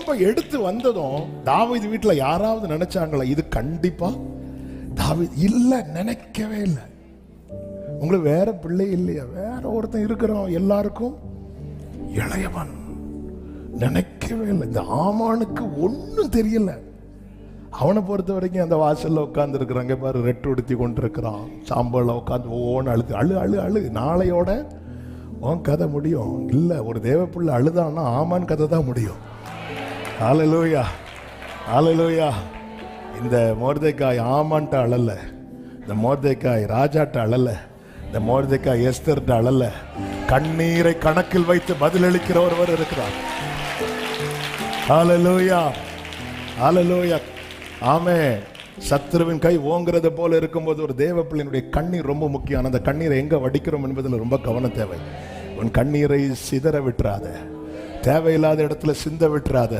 கோம்பை எடுத்து வந்ததும் தாவீது வீட்டுல யாராவது நினைச்சாங்களா இது கண்டிப்பா தாவீது? இல்ல, நினைக்கவே இல்லை. உங்களுக்கு வேற பிள்ளை இல்லையா? வேற ஒருத்தன் இருக்கிறோம், எல்லாருக்கும் இளையவன். நினைக்கவே இல்லை. இந்த ஆமானுக்கு ஒன்னும் தெரியல. அவனை பொறுத்த வரைக்கும் அந்த வாசல்ல உட்கார்ந்து இருக்கிறாங்க பாரு, ரெட்டு உடுத்தி கொண்டு இருக்கிறான், சாம்பல்ல உட்காந்து ஓன்னு அழுது அழு அழு அழு, நாளையோட உன் கதை முடியும். இல்ல, ஒரு தேவப்புள்ள அழுதான்னா ஆமான் கதை தான் முடியும். ஹல்லேலூயா, ஹல்லேலூயா. இந்த மொர்தெக்காய் ஆமான்ட்ட அழல, இந்த மொர்தெக்காய் ராஜாட்ட அழல, இந்த மொர்தெக்காய் எஸ்தர்ட்ட அழல. கண்ணீரை கணக்கில் வைத்து பதிலளிக்கிற ஒருவர் இருக்கிறார். ஹல்லேலூயா, ஹல்லேலூயா. ஆமே. சத்துருவின் கை ஓங்குறது போல இருக்கும்போது ஒரு தேவ பிள்ளையினுடைய கண்ணீர் ரொம்ப முக்கியம். அந்த கண்ணீரை எங்க வடிக்கிறோம் என்பதில் ரொம்ப கவனம் தேவை. உன் கண்ணீரை சிதற விட்டுறாத, தேவையில்லாத இடத்துல சிந்த விட்டுறாத.